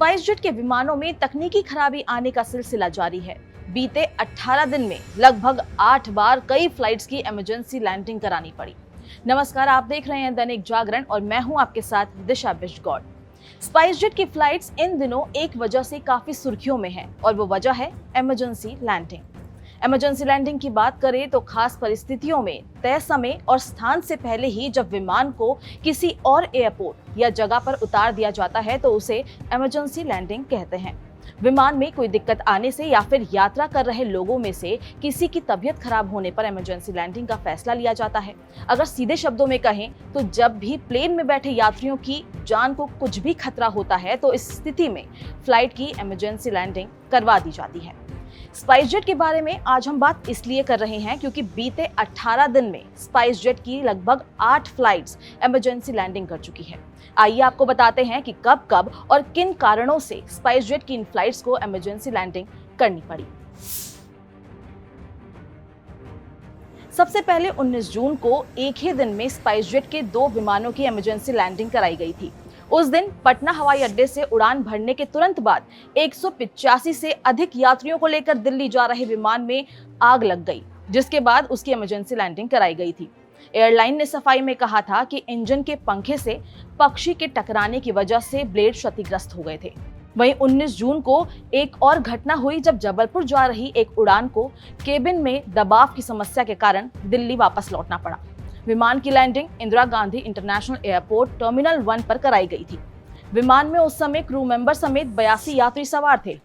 SpiceJet के विमानों में तकनीकी खराबी आने का सिलसिला जारी है। बीते 18 दिन में लगभग 8 बार कई फ्लाइट्स की इमरजेंसी लैंडिंग करानी पड़ी। नमस्कार, आप देख रहे हैं दैनिक जागरण और मैं हूं आपके साथ दिशा बिष्टगौड़। स्पाइसजेट की फ्लाइट्स इन दिनों एक वजह से काफी सुर्खियों में है और वो वजह है इमरजेंसी लैंडिंग। इमरजेंसी लैंडिंग की बात करें तो खास परिस्थितियों में तय समय और स्थान से पहले ही जब विमान को किसी और एयरपोर्ट या जगह पर उतार दिया जाता है तो उसे इमरजेंसी लैंडिंग कहते हैं। विमान में कोई दिक्कत आने से या फिर यात्रा कर रहे लोगों में से किसी की तबीयत खराब होने पर इमरजेंसी लैंडिंग का फैसला लिया जाता है। अगर सीधे शब्दों में कहें तो जब भी प्लेन में बैठे यात्रियों की जान को कुछ भी खतरा होता है तो इस स्थिति में फ्लाइट की इमरजेंसी लैंडिंग करवा दी जाती है। स्पाइसजेट के बारे में आज हम बात इसलिए कर रहे हैं क्योंकि बीते 18 दिन में स्पाइसजेट की लगभग 8 फ्लाइट्स इमरजेंसी लैंडिंग कर चुकी है। आइए आपको बताते हैं कि कब कब और किन कारणों से स्पाइसजेट की इन फ्लाइट्स को इमरजेंसी लैंडिंग करनी पड़ी। सबसे पहले 19 जून को एक ही दिन में स्पाइसजेट के 2 विमानों की इमरजेंसी लैंडिंग कराई गई थी। उस दिन पटना हवाई अड्डे से उड़ान भरने के तुरंत बाद 185 से अधिक यात्रियों को लेकर दिल्ली जा रहे विमान में आग लग गई, जिसके बाद उसकी इमरजेंसी लैंडिंग कराई गई थी। एयरलाइन ने सफाई में कहा था कि इंजन के पंखे से पक्षी के टकराने की वजह से ब्लेड क्षतिग्रस्त हो गए थे। वहीं 19 जून को एक और घटना हुई जब जबलपुर जा रही एक उड़ान को केबिन में दबाव की समस्या के कारण दिल्ली वापस लौटना पड़ा। विमान की landing Indira Gandhi international airport terminal 1 पर कराई गई थी। विमान में उस समय क्रू मेंबर समेत 82 यात्री सवार थे।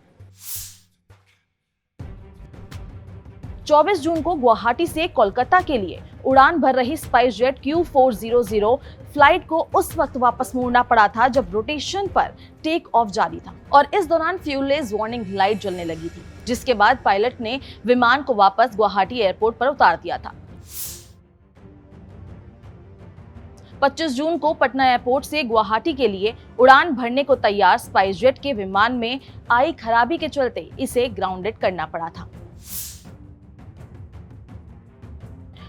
24 जून को गुवाहाटी से कोलकाता के लिए उड़ान भर रही स्पाइसजेट Q400 फ्लाइट को उस वक्त वापस मुड़ना पड़ा था जब रोटेशन पर टेक ऑफ जारी था और इस दौरान फ्यूलेज वार्निंग लाइट जलने लगी थी, जिसके बाद पायलट ने विमान को वापस गुवाहाटी एयरपोर्ट पर उतार दिया था। 25 जून को पटना एयरपोर्ट से गुवाहाटी के लिए उड़ान भरने को तैयार स्पाइसजेट के विमान में आई खराबी के चलते इसे ग्राउंडेड करना पड़ा था।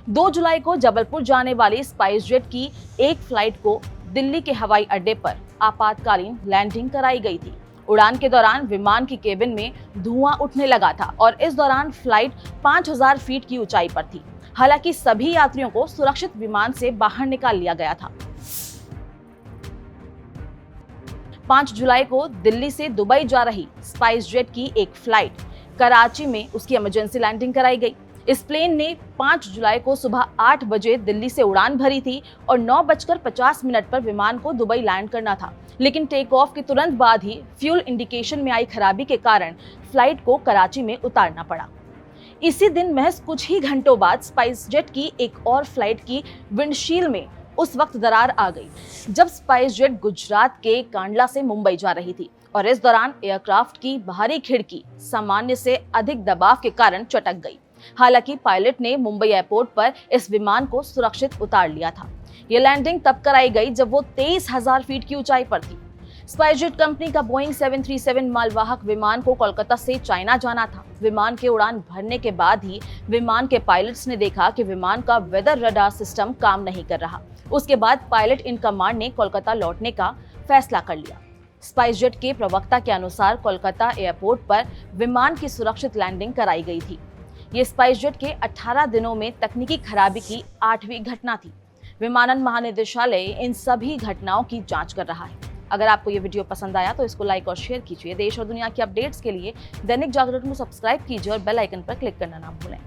2 जुलाई को जबलपुर जाने वाली स्पाइसजेट की एक फ्लाइट को दिल्ली के हवाई अड्डे पर आपातकालीन लैंडिंग कराई गई थी। उड़ान के दौरान विमान की केबिन में धुआं उठने लगा था और इस दौरान फ्लाइट 5000 फीट की ऊंचाई पर थी। हालांकि सभी यात्रियों को सुरक्षित विमान से बाहर निकाल लिया गया था। 5 जुलाई को दिल्ली से दुबई जा रही स्पाइसजेट की एक फ्लाइट कराची में उसकी इमरजेंसी लैंडिंग कराई गई। इस प्लेन ने 5 जुलाई को सुबह 8 बजे दिल्ली से उड़ान भरी थी और 9:50 पर विमान को दुबई लैंड करना था, लेकिन टेक ऑफ के तुरंत बाद ही फ्यूल इंडिकेशन में आई खराबी के कारण फ्लाइट को कराची में उतारना पड़ा। इसी दिन महज कुछ ही घंटों बाद स्पाइसजेट की एक और फ्लाइट की विंडशील्ड में उस वक्त दरार आ गई जब स्पाइसजेट गुजरात के कांडला से मुंबई जा रही थी और इस दौरान एयरक्राफ्ट की बाहरी खिड़की सामान्य से अधिक दबाव के कारण चटक गई। हालांकि पायलट ने मुंबई एयरपोर्ट पर इस विमान को सुरक्षित उतार लिया था। यह लैंडिंग तब कराई गई जब वो 23,000 फीट की ऊंचाई पर थी। स्पाइसजेट कंपनी का बोइंग 737 मालवाहक विमान को कोलकाता से चाइना जाना था। विमान के उड़ान भरने के बाद ही विमान के पायलट्स ने देखा कि विमान का वेदर रडार सिस्टम काम नहीं कर रहा। उसके बाद पायलट इन कमांड ने कोलकाता लौटने का फैसला कर लिया। स्पाइसजेट के प्रवक्ता के अनुसार कोलकाता एयरपोर्ट पर विमान की सुरक्षित लैंडिंग कराई गई थी। ये स्पाइसजेट के 18 दिनों में तकनीकी खराबी की 8वीं घटना थी। विमानन महानिदेशालय इन सभी घटनाओं की जांच कर रहा है। अगर आपको ये वीडियो पसंद आया तो इसको लाइक और शेयर कीजिए। देश और दुनिया की अपडेट्स के लिए दैनिक जागरण को सब्सक्राइब कीजिए और बेल आइकन पर क्लिक करना ना भूलें।